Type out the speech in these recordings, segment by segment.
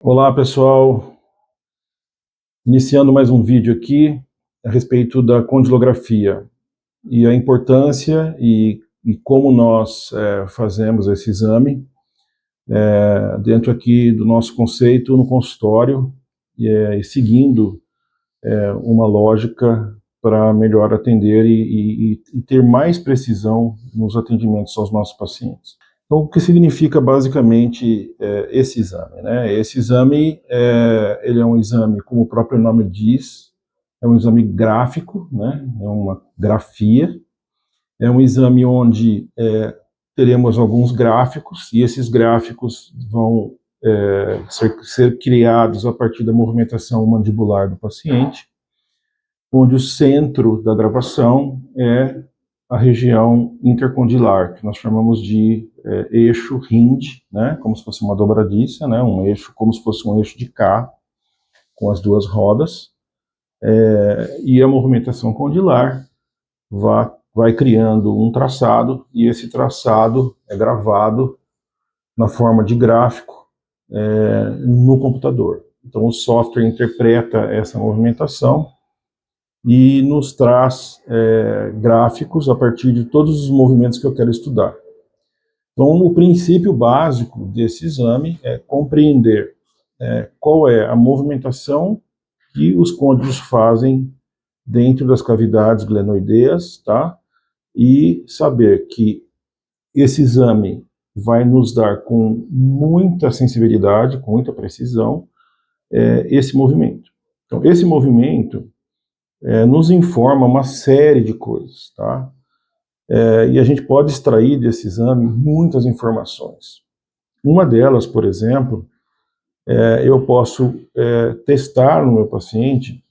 Olá pessoal, iniciando mais um vídeo aqui a respeito da condilografia e a importância e como nós fazemos esse exame dentro aqui do nosso conceito no consultório e seguindo uma lógica para melhor atender e ter mais precisão nos atendimentos aos nossos pacientes. Então, o que significa basicamente esse exame, né? Esse exame, ele é um exame, como o próprio nome diz, é um exame gráfico, né? É uma grafia, é um exame onde teremos alguns gráficos, e esses gráficos vão ser criados a partir da movimentação mandibular do paciente, onde o centro da gravação é a região intercondilar, que nós chamamos de eixo hinge, né, como se fosse uma dobradiça, né, um eixo, como se fosse um eixo de K, com as duas rodas, e a movimentação condilar vai criando um traçado, e esse traçado é gravado na forma de gráfico no computador. Então o software interpreta essa movimentação e nos traz gráficos a partir de todos os movimentos que eu quero estudar. Então, o princípio básico desse exame é compreender qual é a movimentação que os côndilos fazem dentro das cavidades glenoideias, tá? E saber que esse exame vai nos dar com muita sensibilidade, com muita precisão, esse movimento. Então, esse movimento nos informa uma série de coisas, tá? E a gente pode extrair desse exame muitas informações. Uma delas, por exemplo, eu posso testar no meu paciente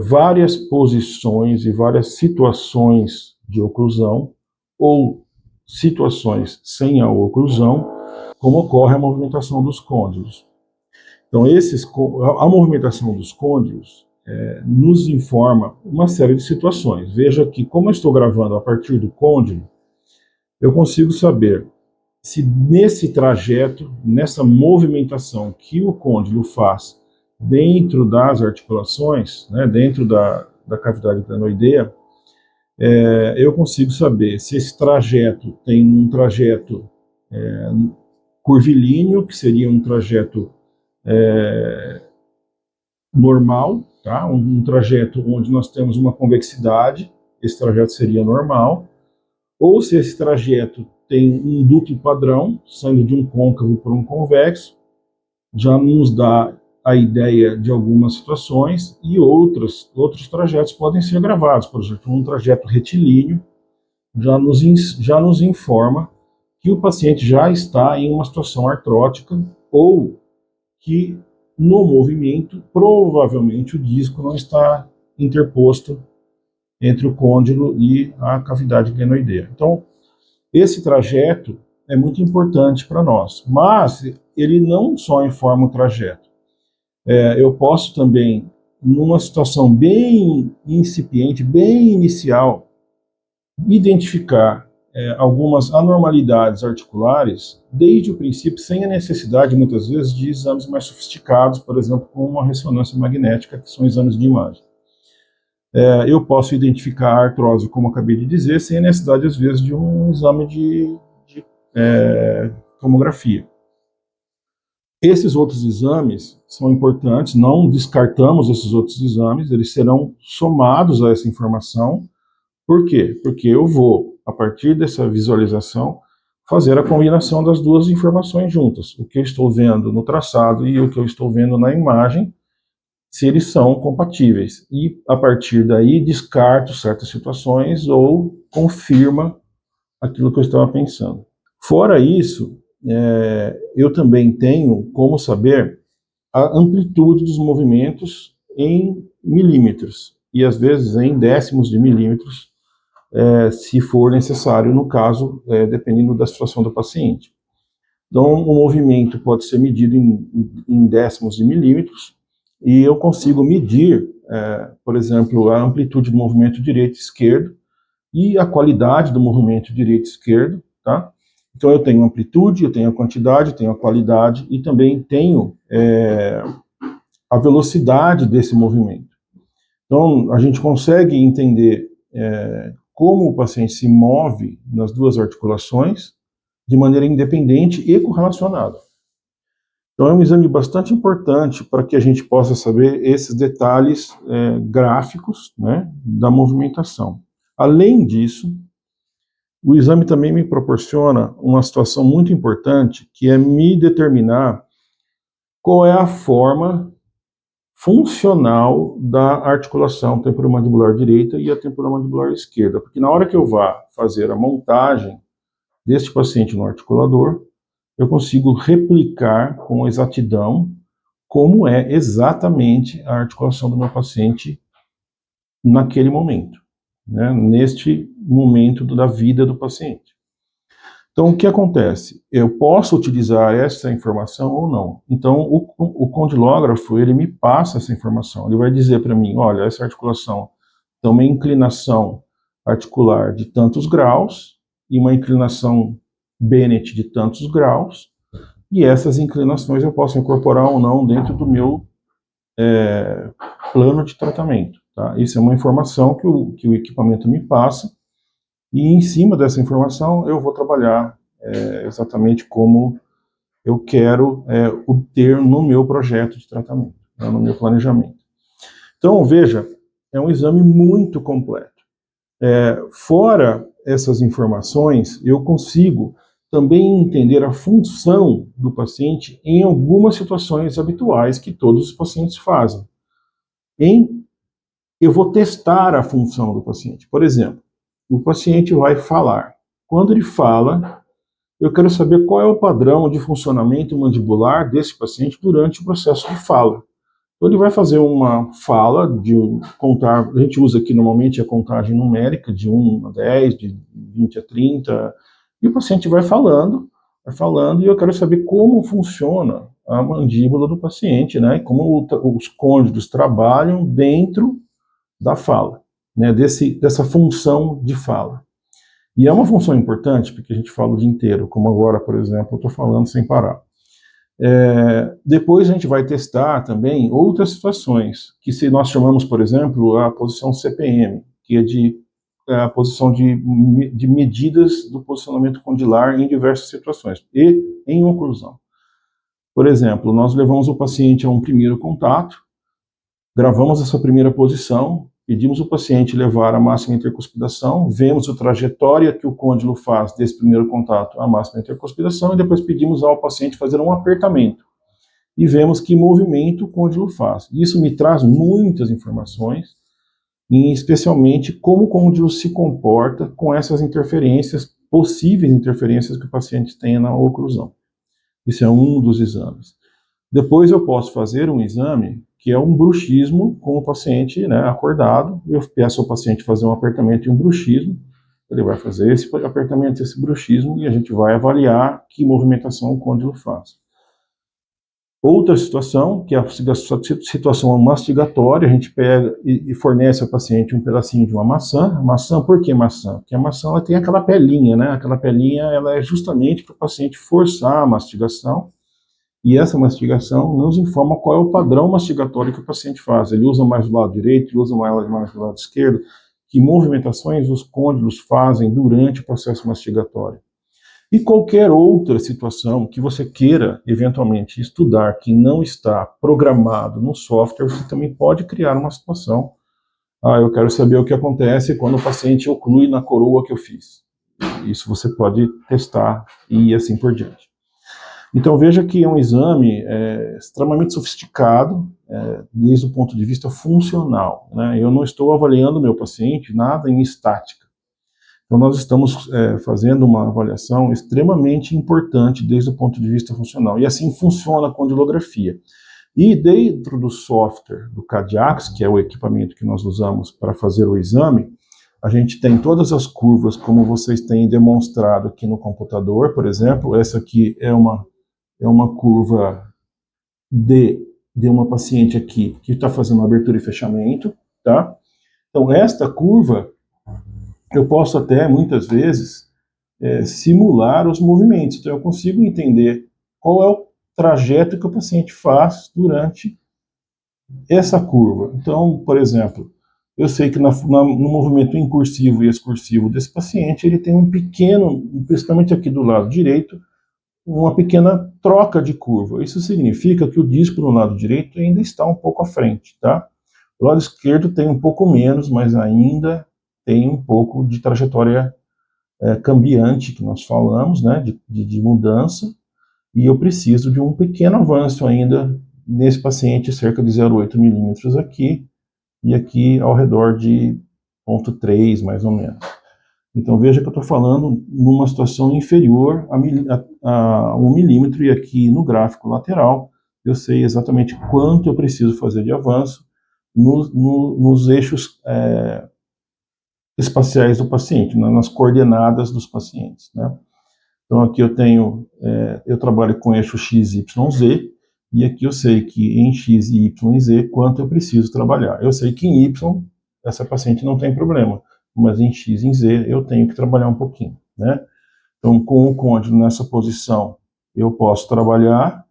várias posições e várias situações de oclusão ou situações sem a oclusão, como ocorre a movimentação dos côndilos. Então, a movimentação dos côndilos nos informa uma série de situações. Veja que, como eu estou gravando a partir do côndilo, eu consigo saber se nesse trajeto, nessa movimentação que o côndilo faz dentro das articulações, né, dentro da cavidade glenoideia, eu consigo saber se esse trajeto tem um trajeto curvilíneo, que seria um trajeto normal, tá? Um trajeto onde nós temos uma convexidade, esse trajeto seria normal, ou se esse trajeto tem um duplo padrão, saindo de um côncavo para um convexo, já nos dá a ideia de algumas situações, e outros trajetos podem ser gravados. Por exemplo, um trajeto retilíneo já nos informa que o paciente já está em uma situação artrótica, ou que no movimento, provavelmente o disco não está interposto entre o côndilo e a cavidade glenoideia. Então, esse trajeto é muito importante para nós, mas ele não só informa o trajeto. Eu posso também, numa situação bem incipiente, bem inicial, identificar algumas anormalidades articulares desde o princípio, sem a necessidade, muitas vezes, de exames mais sofisticados, por exemplo, como uma ressonância magnética, que são exames de imagem. Eu posso identificar a artrose, como acabei de dizer, sem a necessidade, às vezes, de um exame de tomografia. Esses outros exames são importantes, não descartamos esses outros exames, eles serão somados a essa informação. Por quê? Porque eu vou, a partir dessa visualização, fazer a combinação das duas informações juntas. O que eu estou vendo no traçado e o que eu estou vendo na imagem, se eles são compatíveis. E, a partir daí, descarto certas situações ou confirma aquilo que eu estava pensando. Fora isso, eu também tenho como saber a amplitude dos movimentos em milímetros, e às vezes em décimos de milímetros, se for necessário, no caso, dependendo da situação do paciente. Então, o movimento pode ser medido em décimos de milímetros, e eu consigo medir, por exemplo, a amplitude do movimento direito e esquerdo, e a qualidade do movimento direito e esquerdo, tá? Então eu tenho amplitude, eu tenho a quantidade, eu tenho a qualidade e também tenho a velocidade desse movimento. Então a gente consegue entender como o paciente se move nas duas articulações de maneira independente e correlacionada. Então é um exame bastante importante para que a gente possa saber esses detalhes gráficos, né, da movimentação. Além disso, o exame também me proporciona uma situação muito importante, que é me determinar qual é a forma funcional da articulação temporomandibular direita e a temporomandibular esquerda, porque na hora que eu vá fazer a montagem deste paciente no articulador, eu consigo replicar com exatidão como é exatamente a articulação do meu paciente naquele momento, né, neste momento da vida do paciente. Então, o que acontece? Eu posso utilizar essa informação ou não. Então, o condilógrafo, ele me passa essa informação. Ele vai dizer para mim, olha, essa articulação tem uma inclinação articular de tantos graus e uma inclinação Bennett de tantos graus, e essas inclinações eu posso incorporar ou não dentro do meu plano de tratamento. Tá? Isso é uma informação que o equipamento me passa, e em cima dessa informação eu vou trabalhar exatamente como eu quero obter no meu projeto de tratamento, né, no meu planejamento. Então, veja, é um exame muito completo. Fora essas informações, eu consigo também entender a função do paciente em algumas situações habituais que todos os pacientes fazem. Eu vou testar a função do paciente. Por exemplo, o paciente vai falar. Quando ele fala, eu quero saber qual é o padrão de funcionamento mandibular desse paciente durante o processo de fala. Então, ele vai fazer uma fala de contar, a gente usa aqui normalmente a contagem numérica de 1 a 10, de 20 a 30, e o paciente vai falando, e eu quero saber como funciona a mandíbula do paciente, né, como os côndilos trabalham dentro da fala, né, dessa função de fala. E é uma função importante, porque a gente fala o dia inteiro, como agora, por exemplo, eu estou falando sem parar. Depois a gente vai testar também outras situações, que se nós chamamos, por exemplo, a posição CPM, que é a posição de medidas do posicionamento condilar em diversas situações, e em oclusão. Por exemplo, nós levamos o paciente a um primeiro contato, gravamos essa primeira posição, pedimos o paciente levar a máxima intercuspidação, vemos a trajetória que o côndilo faz desse primeiro contato à máxima intercuspidação e depois pedimos ao paciente fazer um apertamento. E vemos que movimento o côndilo faz. Isso me traz muitas informações, e especialmente como o côndilo se comporta com essas interferências, possíveis interferências que o paciente tenha na oclusão. Isso é um dos exames. Depois eu posso fazer um exame que é um bruxismo com o paciente, né, acordado. Eu peço ao paciente fazer um apertamento e um bruxismo. Ele vai fazer esse apertamento e esse bruxismo e a gente vai avaliar que movimentação o côndilo faz. Outra situação, que é a situação mastigatória, a gente pega e fornece ao paciente um pedacinho de uma maçã. Maçã, por que maçã? Porque a maçã ela tem aquela pelinha, né? Aquela pelinha ela é justamente para o paciente forçar a mastigação. E essa mastigação nos informa qual é o padrão mastigatório que o paciente faz. Ele usa mais do lado direito, ele usa mais do lado esquerdo, que movimentações os côndilos fazem durante o processo mastigatório. E qualquer outra situação que você queira eventualmente estudar que não está programado no software, você também pode criar uma situação. Eu quero saber o que acontece quando o paciente oclui na coroa que eu fiz. Isso você pode testar e assim por diante. Então veja que é um exame extremamente sofisticado desde o ponto de vista funcional, né? Eu não estou avaliando o meu paciente nada em estática. Então nós estamos fazendo uma avaliação extremamente importante desde o ponto de vista funcional. E assim funciona a condilografia. E dentro do software do Cadiax, que é o equipamento que nós usamos para fazer o exame, a gente tem todas as curvas como vocês têm demonstrado aqui no computador, por exemplo. Essa aqui é uma curva de uma paciente aqui que está fazendo abertura e fechamento, tá? Então esta curva eu posso até, muitas vezes, simular os movimentos. Então eu consigo entender qual é o trajeto que o paciente faz durante essa curva. Então, por exemplo, eu sei que no movimento incursivo e excursivo desse paciente, ele tem um pequeno, principalmente aqui do lado direito, uma pequena troca de curva. Isso significa que o disco no lado direito ainda está um pouco à frente, tá? O lado esquerdo tem um pouco menos, mas ainda tem um pouco de trajetória cambiante, que nós falamos, né, de mudança, e eu preciso de um pequeno avanço ainda nesse paciente, cerca de 0,8 milímetros aqui, e aqui ao redor de 0,3, mais ou menos. Então veja que eu estou falando numa situação inferior a 1 milímetro, e aqui no gráfico lateral eu sei exatamente quanto eu preciso fazer de avanço nos eixos espaciais do paciente, nas coordenadas dos pacientes, né? Então aqui eu trabalho com eixo x, y, z, e aqui eu sei que em x, y e z quanto eu preciso trabalhar. Eu sei que em y essa paciente não tem problema, mas em x e em z eu tenho que trabalhar um pouquinho, né? Então com o côndilo nessa posição eu posso trabalhar,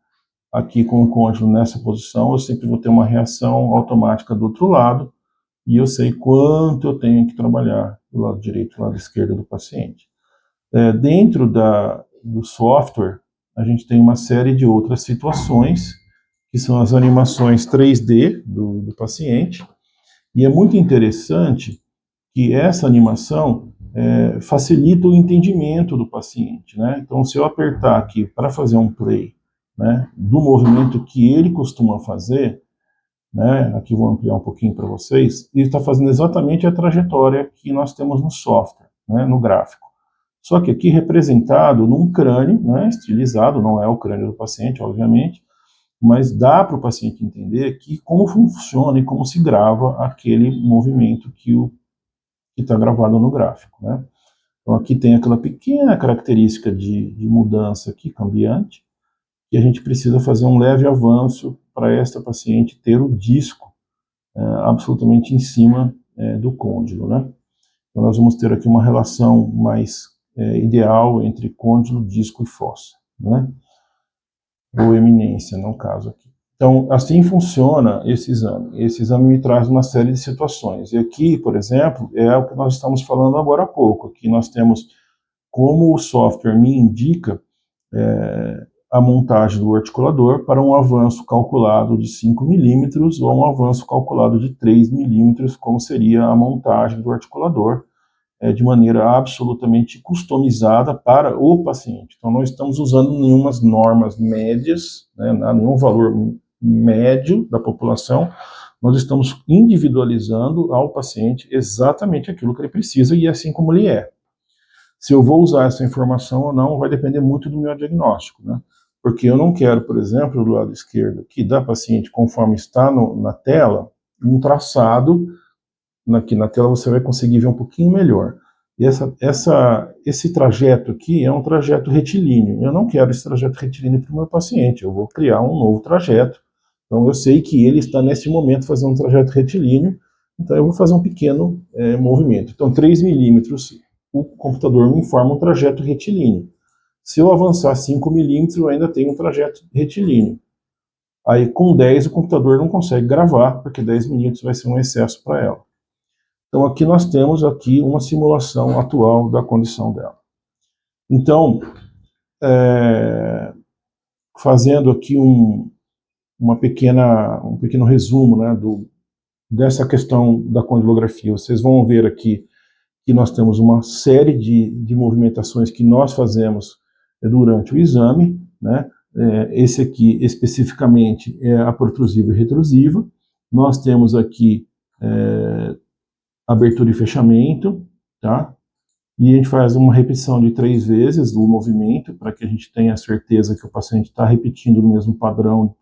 aqui com o côndilo nessa posição eu sempre vou ter uma reação automática do outro lado, e eu sei quanto eu tenho que trabalhar do lado direito e do lado esquerdo do paciente. Dentro do software, a gente tem uma série de outras situações, que são as animações 3D do paciente, e é muito interessante que essa animação facilita o entendimento do paciente, né? Então, se eu apertar aqui para fazer um play, né, do movimento que ele costuma fazer, né, aqui vou ampliar um pouquinho para vocês, ele está fazendo exatamente a trajetória que nós temos no software, né, no gráfico. Só que aqui representado num crânio, né, estilizado, não é o crânio do paciente, obviamente, mas dá para o paciente entender que como funciona e como se grava aquele movimento que está gravado no gráfico, né? Então aqui tem aquela pequena característica de mudança aqui, cambiante, e a gente precisa fazer um leve avanço para esta paciente ter o disco absolutamente em cima do côndilo, né? Então nós vamos ter aqui uma relação mais ideal entre côndilo, disco e fossa, né? Ou eminência, no caso aqui. Então, assim funciona esse exame. Esse exame me traz uma série de situações. E aqui, por exemplo, é o que nós estamos falando agora há pouco. Aqui nós temos como o software me indica a montagem do articulador para um avanço calculado de 5 milímetros ou um avanço calculado de 3 milímetros, como seria a montagem do articulador, de maneira absolutamente customizada para o paciente. Então, não estamos usando nenhuma normas médias, né, nenhum valor médio da população, nós estamos individualizando ao paciente exatamente aquilo que ele precisa e assim como ele é. Se eu vou usar essa informação ou não vai depender muito do meu diagnóstico, né? Porque eu não quero, por exemplo, do lado esquerdo aqui da paciente, conforme está na tela, um traçado. Aqui na tela você vai conseguir ver um pouquinho melhor. E esse trajeto aqui é um trajeto retilíneo. Eu não quero esse trajeto retilíneo para o meu paciente, eu vou criar um novo trajeto. Então eu sei que ele está nesse momento fazendo um trajeto retilíneo, então eu vou fazer um pequeno movimento. Então 3 milímetros, o computador me informa um trajeto retilíneo. Se eu avançar 5 milímetros, eu ainda tenho um trajeto retilíneo. Aí com 10 o computador não consegue gravar, porque 10 milímetros vai ser um excesso para ela. Então aqui nós temos aqui uma simulação atual da condição dela. Então, fazendo aqui um pequeno resumo, né, dessa questão da condilografia, vocês vão ver aqui que nós temos uma série de movimentações que nós fazemos durante o exame, né? Esse aqui especificamente é a protrusiva e retrusiva. Nós temos aqui abertura e fechamento, tá? E a gente faz uma repetição de 3 vezes do movimento, para que a gente tenha certeza que o paciente está repetindo o mesmo padrão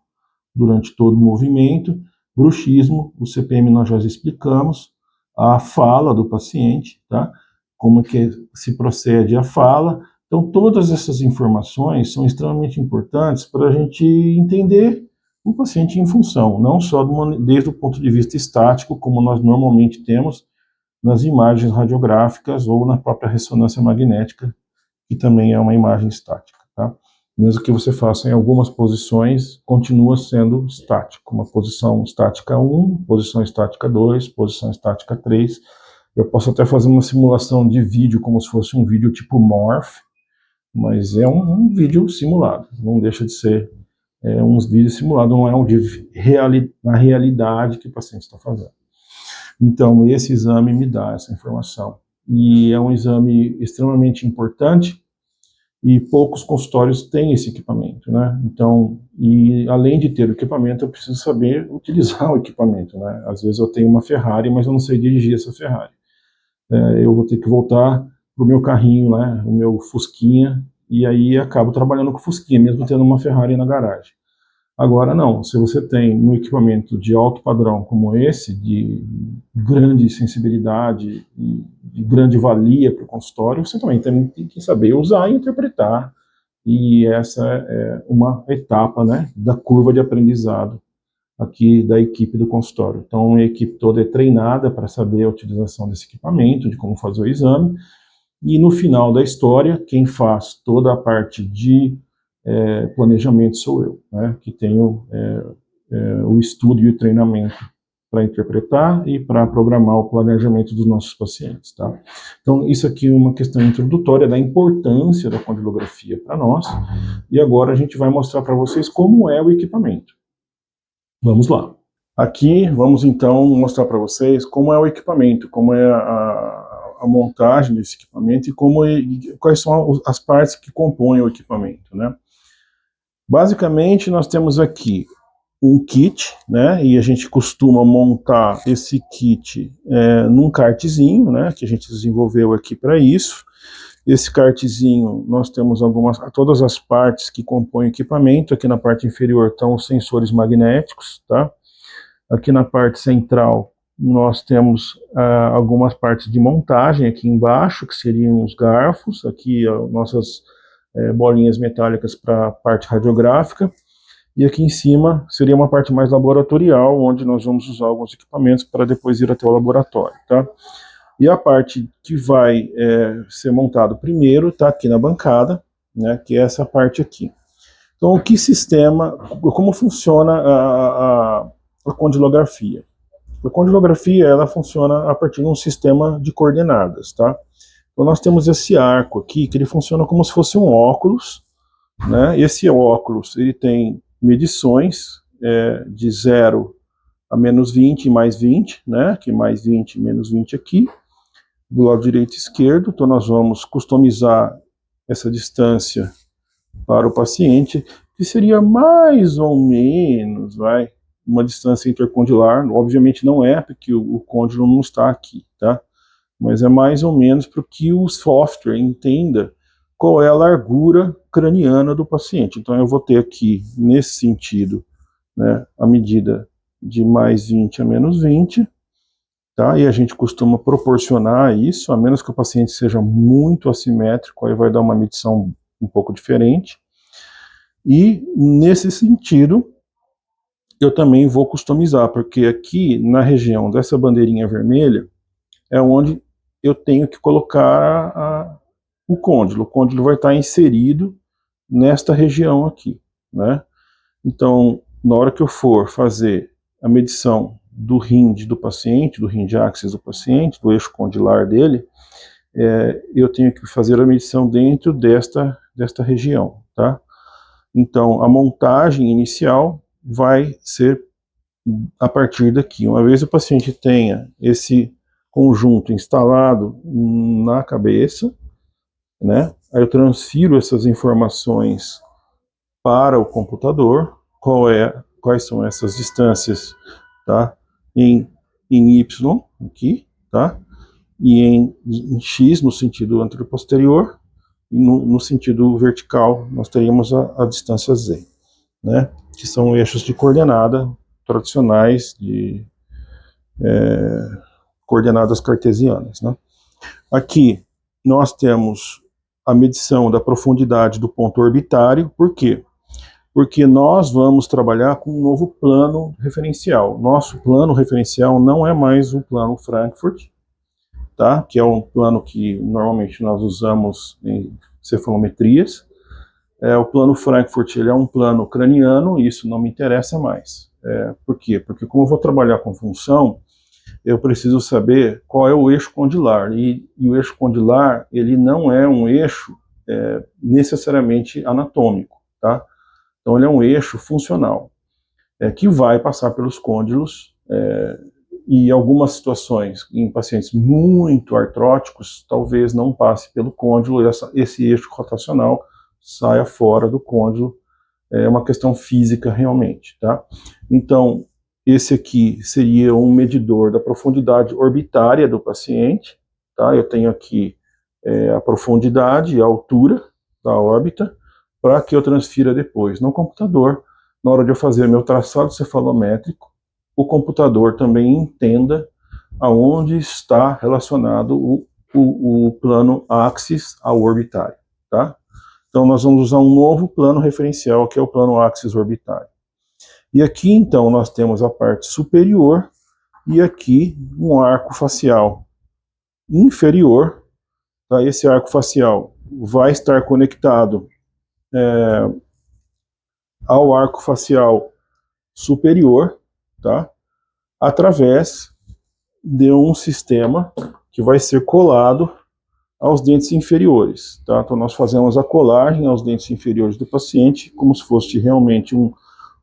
durante todo o movimento. Bruxismo, o CPM nós já explicamos, a fala do paciente, tá? Como que se procede a fala. Então, todas essas informações são extremamente importantes para a gente entender o paciente em função, não só desde o ponto de vista estático, como nós normalmente temos nas imagens radiográficas ou na própria ressonância magnética, que também é uma imagem estática, tá? Mesmo que você faça em algumas posições, continua sendo estático. Uma posição estática 1, posição estática 2, posição estática 3. Eu posso até fazer uma simulação de vídeo, como se fosse um vídeo tipo Morph, mas é um vídeo simulado, não deixa de ser um vídeo simulado, não é um de na realidade que o paciente está fazendo. Então, esse exame me dá essa informação. E é um exame extremamente importante, e poucos consultórios têm esse equipamento, né? Então, e além de ter o equipamento, eu preciso saber utilizar o equipamento, né? Às vezes eu tenho uma Ferrari, mas eu não sei dirigir essa Ferrari. Eu vou ter que voltar pro meu carrinho, né? O meu Fusquinha, e aí acabo trabalhando com o Fusquinha, mesmo tendo uma Ferrari na garagem. Agora não, se você tem um equipamento de alto padrão como esse, de grande sensibilidade e de grande valia para o consultório, você também tem que saber usar e interpretar, e essa é uma etapa, né, da curva de aprendizado aqui da equipe do consultório. Então a equipe toda é treinada para saber a utilização desse equipamento, de como fazer o exame, e no final da história, quem faz toda a parte de planejamento sou eu, né, que tenho o estudo e o treinamento para interpretar e para programar o planejamento dos nossos pacientes, tá? Então, isso aqui é uma questão introdutória da importância da condilografia para nós, e agora a gente vai mostrar para vocês como é o equipamento. Vamos lá. Aqui, vamos então mostrar para vocês como é o equipamento, como é a montagem desse equipamento e quais são as partes que compõem o equipamento, né? Basicamente, nós temos aqui um kit, né, e a gente costuma montar esse kit num kartzinho, né, que a gente desenvolveu aqui para isso. Esse kartzinho, nós temos todas as partes que compõem o equipamento. Aqui na parte inferior estão os sensores magnéticos, tá? Aqui na parte central nós temos algumas partes de montagem aqui embaixo, que seriam os garfos, aqui nossas bolinhas metálicas para a parte radiográfica, e aqui em cima seria uma parte mais laboratorial, onde nós vamos usar alguns equipamentos para depois ir até o laboratório, tá? E a parte que vai ser montado primeiro está aqui na bancada, né, que é essa parte aqui. Então, como funciona a condilografia? A condilografia, ela funciona a partir de um sistema de coordenadas, tá? Então nós temos esse arco aqui, que ele funciona como se fosse um óculos, né? Esse óculos, ele tem medições de 0 a menos 20 e mais 20, né? Que mais 20 e menos 20 aqui, do lado direito e esquerdo. Então nós vamos customizar essa distância para o paciente, que seria mais ou menos, uma distância intercondilar. Obviamente não é, porque o côndilo não está aqui, tá? Mas é mais ou menos para que o software entenda qual é a largura craniana do paciente. Então eu vou ter aqui, nesse sentido, né, a medida de mais 20 a menos 20, tá? E a gente costuma proporcionar isso, a menos que o paciente seja muito assimétrico, aí vai dar uma medição um pouco diferente. E nesse sentido, eu também vou customizar, porque aqui na região dessa bandeirinha vermelha é onde eu tenho que colocar o côndilo. O côndilo vai estar inserido nesta região aqui, né? Então, na hora que eu for fazer a medição do RIND do paciente, do RIND axis do paciente, do eixo condilar dele, eu tenho que fazer a medição dentro desta região, tá? Então, a montagem inicial vai ser a partir daqui. Uma vez o paciente tenha esse conjunto instalado na cabeça, né? Aí eu transfiro essas informações para o computador, quais são essas distâncias, tá? Em Y aqui, tá? E em X no sentido anterior-posterior, e no sentido vertical nós teríamos a distância Z, né? Que são eixos de coordenada tradicionais de coordenadas cartesianas, né? Aqui nós temos a medição da profundidade do ponto orbitário. Por quê? Porque nós vamos trabalhar com um novo plano referencial. Nosso plano referencial não é mais o plano Frankfurt, tá? Que é um plano que normalmente nós usamos cefalometrias. O plano Frankfurt ele é um plano craniano, e isso não me interessa mais. Por quê? Porque como eu vou trabalhar com função, eu preciso saber qual é o eixo condilar, e o eixo condilar ele não é um eixo necessariamente anatômico, tá? Então ele é um eixo funcional, que vai passar pelos côndilos, e em algumas situações, em pacientes muito artróticos, talvez não passe pelo côndilo, e esse eixo rotacional saia fora do côndilo. É uma questão física realmente, tá? Então, esse aqui seria um medidor da profundidade orbitária do paciente, tá? Eu tenho aqui a profundidade e a altura da órbita, para que eu transfira depois no computador, na hora de eu fazer meu traçado cefalométrico, o computador também entenda aonde está relacionado o plano axis ao orbitário, tá? Então nós vamos usar um novo plano referencial, que é o plano axis orbitário. E aqui então nós temos a parte superior e aqui um arco facial inferior. Tá? Esse arco facial vai estar conectado ao arco facial superior, tá? Através de um sistema que vai ser colado aos dentes inferiores. Tá? Então nós fazemos a colagem aos dentes inferiores do paciente, como se fosse realmente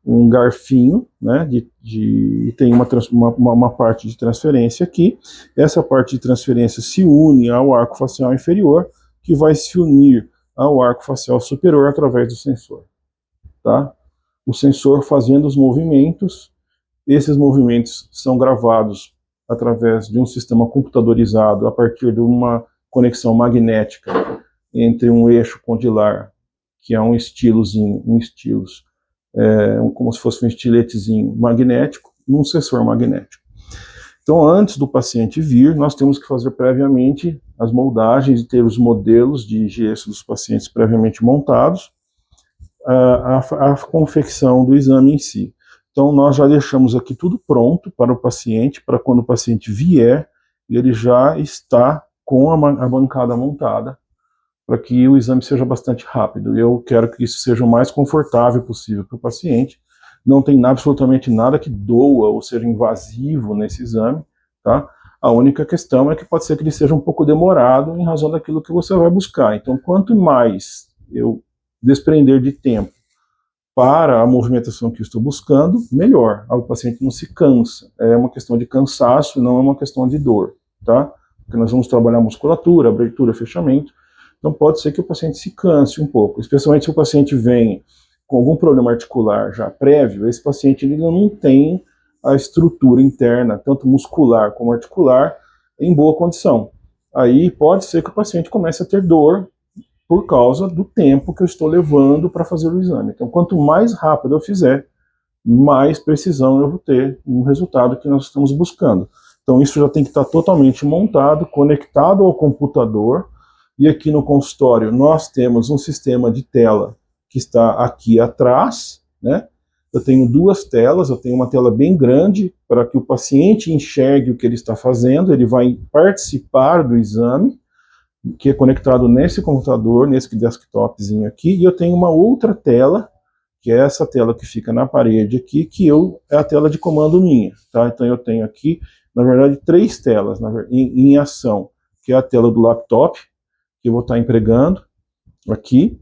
um garfinho, né, tem uma parte de transferência aqui. Essa parte de transferência se une ao arco facial inferior, que vai se unir ao arco facial superior através do sensor. Tá? O sensor fazendo os movimentos, esses movimentos são gravados através de um sistema computadorizado a partir de uma conexão magnética entre um eixo condilar, que é um estilozinho, como se fosse um estiletezinho magnético, num sensor magnético. Então, antes do paciente vir, nós temos que fazer previamente as moldagens e ter os modelos de gesso dos pacientes previamente montados, a confecção do exame em si. Então, nós já deixamos aqui tudo pronto para o paciente, para quando o paciente vier, ele já está com a bancada montada, para que o exame seja bastante rápido. Eu quero que isso seja o mais confortável possível para o paciente. Não tem absolutamente nada que doa ou seja invasivo nesse exame, tá? A única questão é que pode ser que ele seja um pouco demorado em razão daquilo que você vai buscar. Então, quanto mais eu desprender de tempo para a movimentação que eu estou buscando, melhor. O paciente não se cansa. É uma questão de cansaço, não é uma questão de dor, tá? Porque nós vamos trabalhar musculatura, abertura, fechamento. Então pode ser que o paciente se canse um pouco, especialmente se o paciente vem com algum problema articular já prévio. Esse paciente ele não tem a estrutura interna, tanto muscular como articular, em boa condição. Aí pode ser que o paciente comece a ter dor por causa do tempo que eu estou levando para fazer o exame. Então, quanto mais rápido eu fizer, mais precisão eu vou ter no resultado que nós estamos buscando. Então, isso já tem que estar totalmente montado, conectado ao computador. E aqui no consultório nós temos um sistema de tela que está aqui atrás, né? Eu tenho duas telas, eu tenho uma tela bem grande para que o paciente enxergue o que ele está fazendo, ele vai participar do exame, que é conectado nesse computador, nesse desktopzinho aqui, e eu tenho uma outra tela, que é essa tela que fica na parede aqui, é a tela de comando minha, tá? Então eu tenho aqui, na verdade, três telas em ação, que é a tela do laptop, que eu vou estar empregando aqui,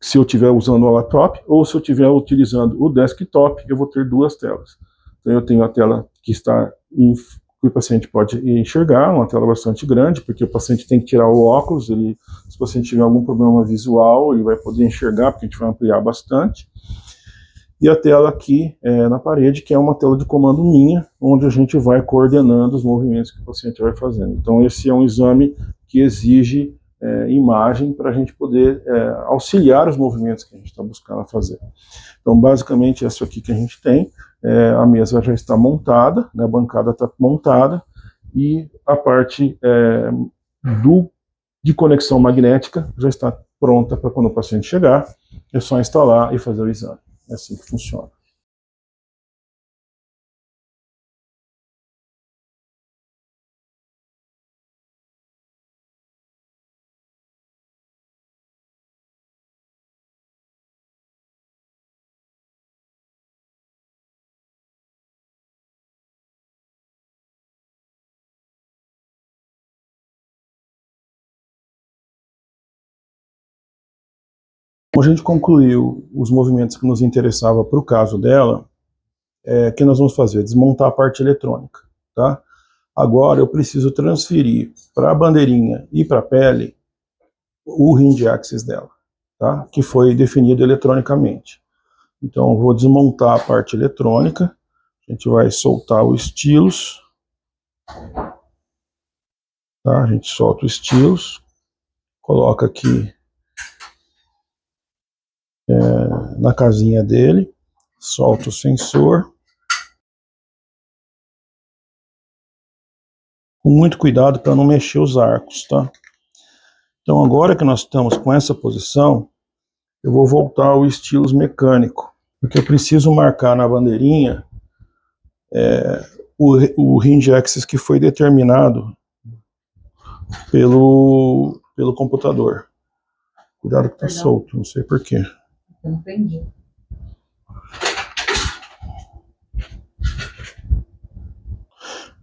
se eu estiver usando o laptop, ou se eu estiver utilizando o desktop, eu vou ter duas telas. Então eu tenho a tela que está que o paciente pode enxergar, uma tela bastante grande, porque o paciente tem que tirar o óculos, se o paciente tiver algum problema visual, ele vai poder enxergar, porque a gente vai ampliar bastante. E a tela aqui na parede, que é uma tela de comando minha, onde a gente vai coordenando os movimentos que o paciente vai fazendo. Então esse é um exame que exige imagem para a gente poder auxiliar os movimentos que a gente está buscando fazer. Então basicamente é isso aqui que a gente tem. A mesa já está montada, né, a bancada está montada, e a parte de conexão magnética já está pronta para quando o paciente chegar, é só instalar e fazer o exame. É assim que funciona. Como a gente concluiu os movimentos que nos interessavam para o caso dela, o que nós vamos fazer? Desmontar a parte eletrônica, tá? Agora eu preciso transferir para a bandeirinha e para a pele o hinge axis dela, tá? Que foi definido eletronicamente. Então eu vou desmontar a parte eletrônica, a gente vai soltar o stylus, tá? A gente solta o stylus, coloca aqui na casinha dele, solta o sensor. Com muito cuidado para não mexer os arcos, tá? Então agora que nós estamos com essa posição, eu vou voltar ao stylus mecânico, porque eu preciso marcar na bandeirinha o hinge axis que foi determinado pelo computador. Cuidado que tá solto, não sei porquê. Eu não entendi.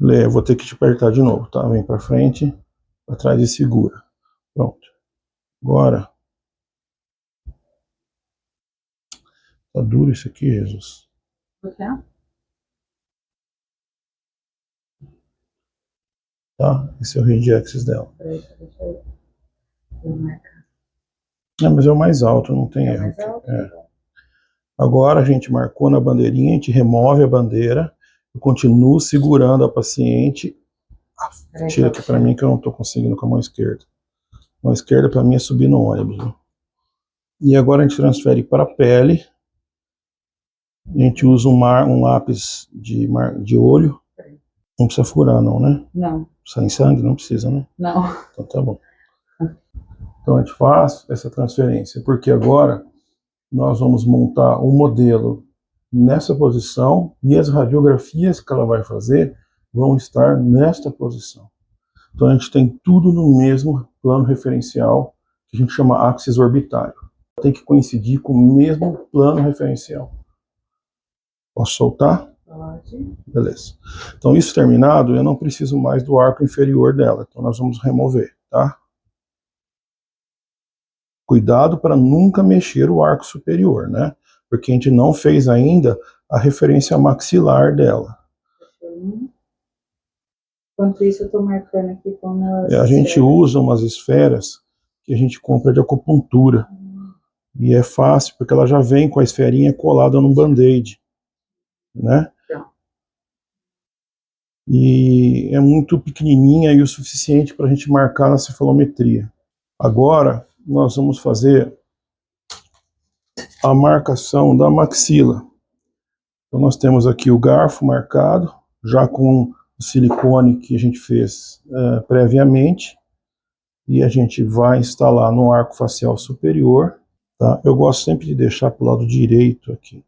Lê, eu vou ter que te apertar de novo, tá? Vem pra frente, pra trás e segura. Pronto. Agora. Tá duro isso aqui, Jesus. Por quê? Tá? Esse é o hinge axis dela. Peraí, deixa eu marcar. Mas é o mais alto, não tem erro. Agora a gente marcou na bandeirinha, a gente remove a bandeira, eu continuo segurando a paciente. Tira aqui para mim que eu não estou conseguindo com a mão esquerda. A mão esquerda para mim é subir no ônibus. Né? E agora a gente transfere para a pele. A gente usa um lápis de olho. Não precisa furar não, né? Não. Sai sangue? Não precisa, né? Não. Então tá bom. Então a gente faz essa transferência, porque agora nós vamos montar um modelo nessa posição e as radiografias que ela vai fazer vão estar nesta posição. Então a gente tem tudo no mesmo plano referencial, que a gente chama axis orbitário. Tem que coincidir com o mesmo plano referencial. Posso soltar? Pode. Beleza. Então isso terminado, eu não preciso mais do arco inferior dela. Então nós vamos remover, tá? Cuidado para nunca mexer o arco superior, né? Porque a gente não fez ainda a referência maxilar dela. Enquanto isso, eu estou marcando aqui como a gente usa umas esferas que a gente compra de acupuntura. E é fácil, porque ela já vem com a esferinha colada num band-aid, né? E é muito pequenininha e o suficiente para a gente marcar na cefalometria. Agora, nós vamos fazer a marcação da maxila. Então nós temos aqui o garfo marcado, já com o silicone que a gente fez previamente, e a gente vai instalar no arco facial superior. Tá? Eu gosto sempre de deixar para o lado direito aqui.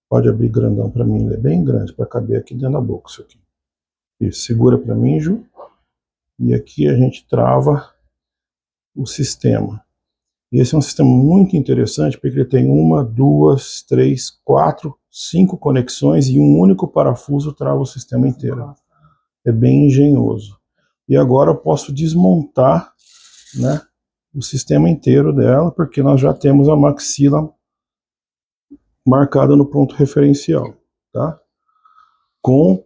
Pode abrir grandão para mim, ele é bem grande, para caber aqui dentro da boca isso aqui. Isso, segura para mim, Ju. E aqui a gente trava o sistema. E esse é um sistema muito interessante, porque ele tem 1, 2, 3, 4, 5 conexões e um único parafuso trava o sistema inteiro. É bem engenhoso. E agora eu posso desmontar, né, o sistema inteiro dela, porque nós já temos a maxila marcada no ponto referencial, tá? Com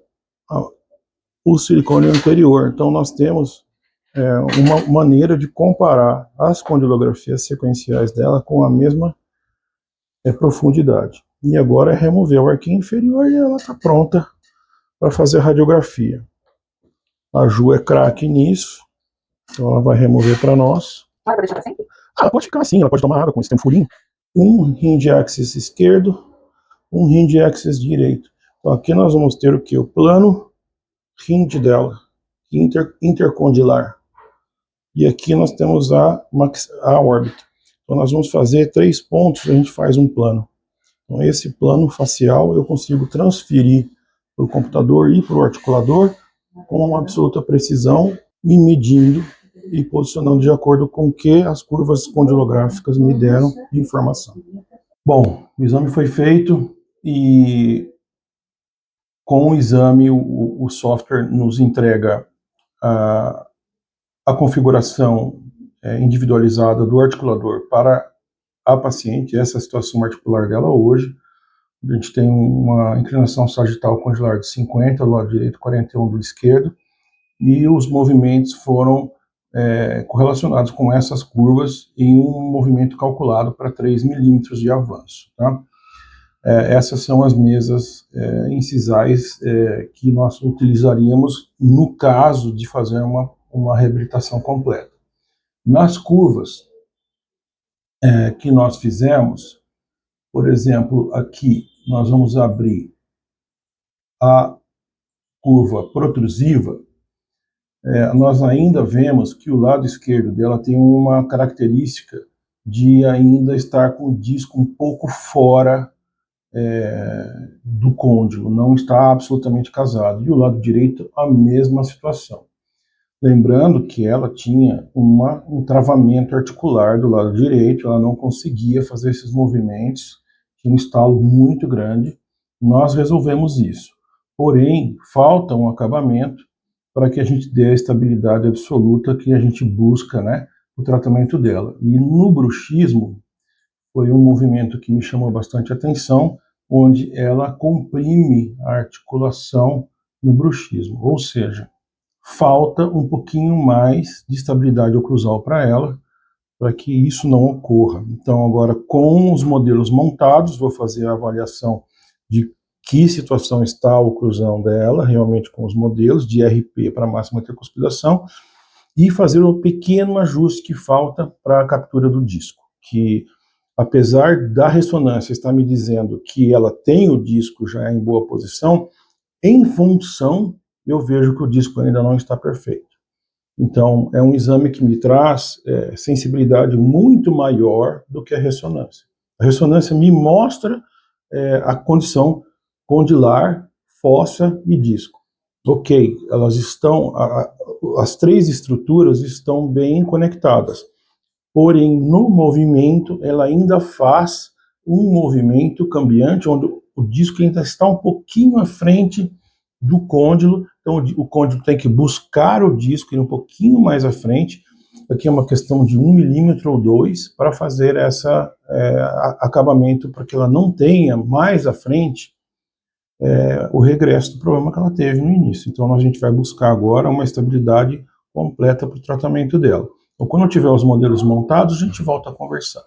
o silicone anterior. Então nós temos uma maneira de comparar as condylografias sequenciais dela com a mesma profundidade. E agora é remover o arquinho inferior e ela está pronta para fazer a radiografia. A Ju é craque nisso, então ela vai remover para nós. Vai deixar assim? Ela pode ficar assim, ela pode tomar água com esse tem um furinho. Um hinge axis esquerdo, um hinge axis direito. Então aqui nós vamos ter o que? O plano hinge dela, intercondilar. E aqui nós temos a órbita. Então nós vamos fazer 3 pontos, a gente faz um plano. Então esse plano facial eu consigo transferir para o computador e para o articulador com uma absoluta precisão, me medindo e posicionando de acordo com o que as curvas condilográficas me deram de informação. Bom, o exame foi feito e com o exame o software nos entrega a configuração individualizada do articulador para a paciente, essa é a situação articular dela hoje. A gente tem uma inclinação sagital condilar de 50 do lado direito, 41 do esquerdo, e os movimentos foram correlacionados com essas curvas em um movimento calculado para 3 milímetros de avanço. Tá? Essas são as mesas incisais que nós utilizaríamos no caso de fazer uma reabilitação completa. Nas curvas que nós fizemos, por exemplo, aqui nós vamos abrir a curva protrusiva, nós ainda vemos que o lado esquerdo dela tem uma característica de ainda estar com o disco um pouco fora do côndilo, não está absolutamente casado. E o lado direito, a mesma situação. Lembrando que ela tinha um travamento articular do lado direito, ela não conseguia fazer esses movimentos, tinha um estalo muito grande. Nós resolvemos isso. Porém, falta um acabamento para que a gente dê a estabilidade absoluta que a gente busca, né, o tratamento dela. E no bruxismo, foi um movimento que me chamou bastante atenção, onde ela comprime a articulação no bruxismo, ou seja, falta um pouquinho mais de estabilidade oclusal para ela, para que isso não ocorra. Então agora, com os modelos montados, vou fazer a avaliação de que situação está a oclusão dela, realmente com os modelos de RP para máxima tricuspidação, e fazer um pequeno ajuste que falta para a captura do disco, que apesar da ressonância estar me dizendo que ela tem o disco já em boa posição, em função eu vejo que o disco ainda não está perfeito. Então é um exame que me traz sensibilidade muito maior do que a ressonância. A ressonância me mostra a condição condilar, fossa e disco. Ok, elas estão, as três estruturas estão bem conectadas. Porém, no movimento, ela ainda faz um movimento cambiante, onde o disco ainda está um pouquinho à frente do côndilo, então o côndilo tem que buscar o disco ir um pouquinho mais à frente, aqui é uma questão de 1 milímetro ou 2, para fazer esse acabamento, para que ela não tenha mais à frente o regresso do problema que ela teve no início. Então a gente vai buscar agora uma estabilidade completa para o tratamento dela. Então, quando eu tiver os modelos montados, a gente volta a conversar.